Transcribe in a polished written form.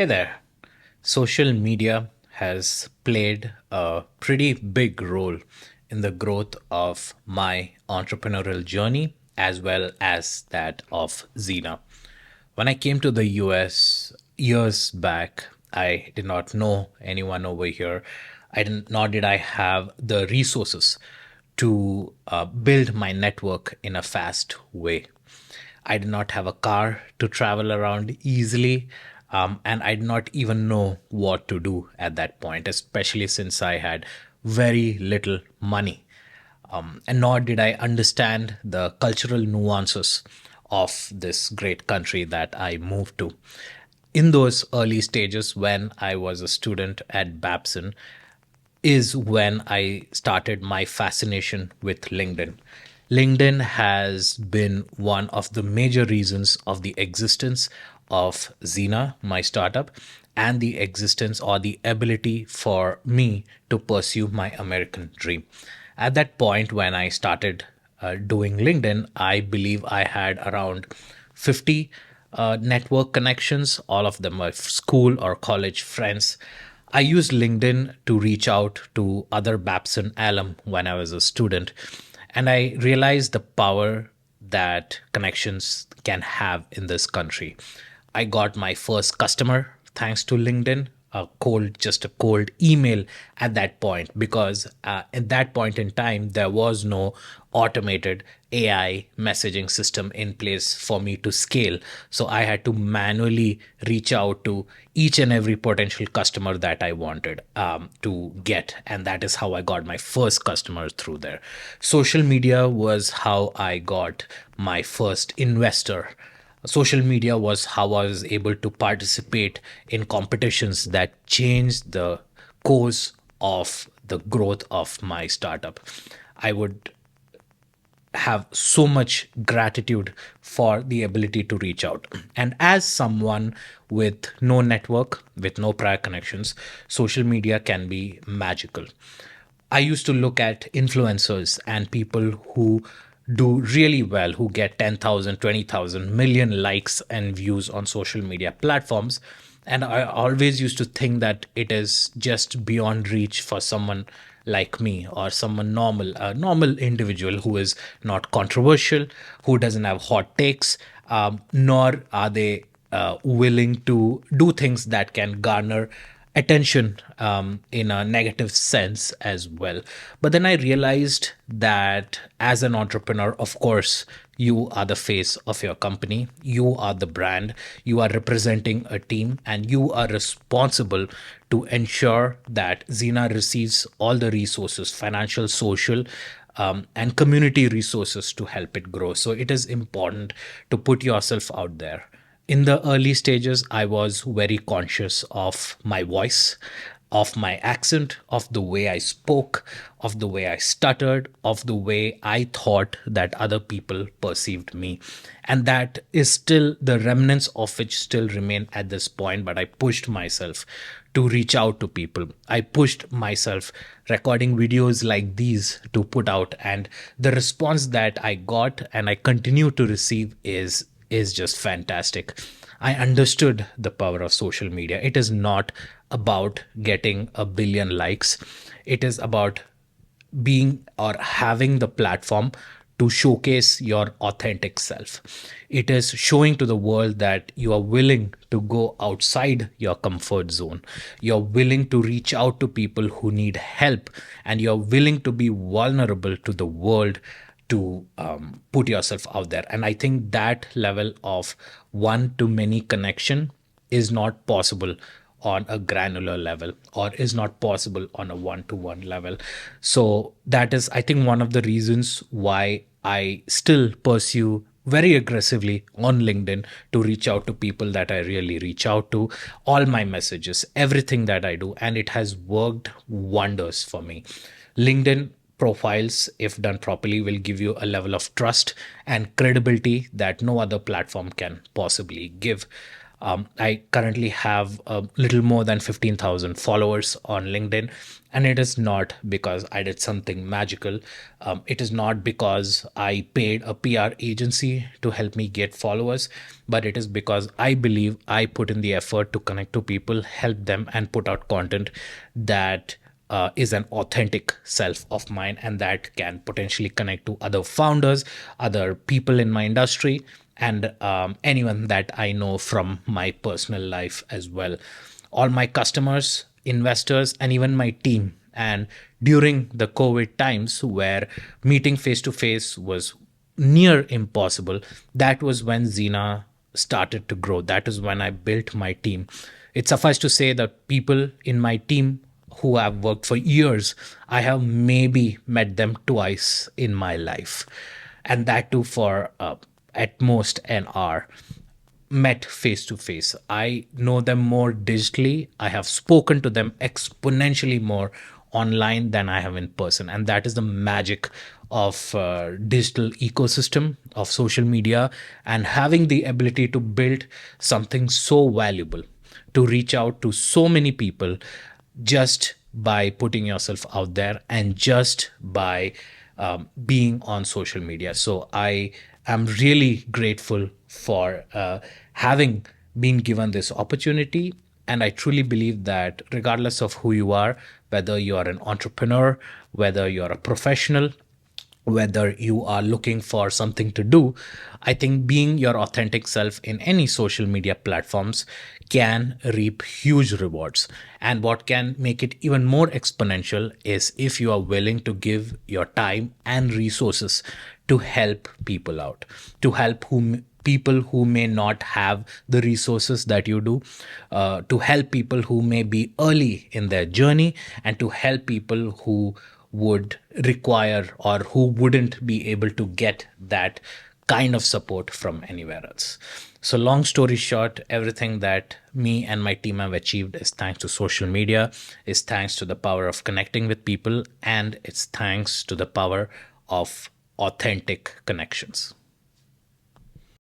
Hey there. Social media has played a pretty big role in the growth of my entrepreneurial journey as well as that of Xena. When I came to the US years back, I did not know anyone over here. Nor did I have the resources to build my network in a fast way. I did not have a car to travel around easily, and I did not even know what to do at that point, especially since I had very little money. And nor did I understand the cultural nuances of this great country that I moved to. In those early stages, when I was a student at Babson, is when I started my fascination with LinkedIn. LinkedIn has been one of the major reasons of the existence of Xena, my startup, and the existence or the ability for me to pursue my American dream. At that point, when I started doing LinkedIn, I believe I had around 50 network connections, all of them are school or college friends. I used LinkedIn to reach out to other Babson alum when I was a student, and I realized the power that connections can have in this country. I got my first customer thanks to LinkedIn, just a cold email at that point, because at that point in time, there was no automated AI messaging system in place for me to scale. So I had to manually reach out to each and every potential customer that I wanted to get. And that is how I got my first customers through there. Social media was how I got my first investor. Social media was how I was able to participate in competitions that changed the course of the growth of my startup. I would have so much gratitude for the ability to reach out. And as someone with no network, with no prior connections, social media can be magical. I used to look at influencers and people who do really well, who get 10,000, 20,000 million likes and views on social media platforms. And I always used to think that it is just beyond reach for someone like me or someone normal, a normal individual who is not controversial, who doesn't have hot takes, nor are they willing to do things that can garner attention in a negative sense as well. But then I realized that as an entrepreneur, of course, you are the face of your company, you are the brand, you are representing a team, and you are responsible to ensure that Xena receives all the resources, financial, social, and community resources to help it grow. So it is important to put yourself out there. In the early stages, I was very conscious of my voice, of my accent, of the way I spoke, of the way I stuttered, of the way I thought that other people perceived me. And that is still the remnants of which still remain at this point. But I pushed myself to reach out to people. I pushed myself recording videos like these to put out. And the response that I got and I continue to receive is just fantastic. I understood the power of social media. It is not about getting a billion likes. It is about being or having the platform to showcase your authentic self. It is showing to the world that you are willing to go outside your comfort zone. You're willing to reach out to people who need help, and you're willing to be vulnerable to the world to put yourself out there. And I think that level of one to many connection is not possible on a granular level, or is not possible on a one to one level. So that is, I think, one of the reasons why I still pursue very aggressively on LinkedIn to reach out to people that I really reach out to, all my messages, everything that I do. And it has worked wonders for me. LinkedIn profiles, if done properly, will give you a level of trust and credibility that no other platform can possibly give. I currently have a little more than 15,000 followers on LinkedIn. And it is not because I did something magical. It is not because I paid a PR agency to help me get followers, but it is because I believe I put in the effort to connect to people, help them, and put out content that is an authentic self of mine and that can potentially connect to other founders, other people in my industry, and anyone that I know from my personal life as well. All my customers, investors, and even my team. And during the COVID times where meeting face to face was near impossible, that was when Xena started to grow. That is when I built my team. It suffices to say that people in my team who have worked for years, I have maybe met them twice in my life, and that too for at most an hour, met face to face. I know them more digitally. I have spoken to them exponentially more online than I have in person. And that is the magic of digital ecosystem of social media and having the ability to build something so valuable, to reach out to so many people just by putting yourself out there and just by being on social media. So I am really grateful for having been given this opportunity. And I truly believe that regardless of who you are, whether you are an entrepreneur, whether you're a professional, whether you are looking for something to do, I think being your authentic self in any social media platforms can reap huge rewards. And what can make it even more exponential is if you are willing to give your time and resources to help people out, to help whom people who may not have the resources that you do, to help people who may be early in their journey, and to help people who would require or who wouldn't be able to get that kind of support from anywhere else. So, long story short, everything that me and my team have achieved is thanks to social media, is thanks to the power of connecting with people, and it's thanks to the power of authentic connections.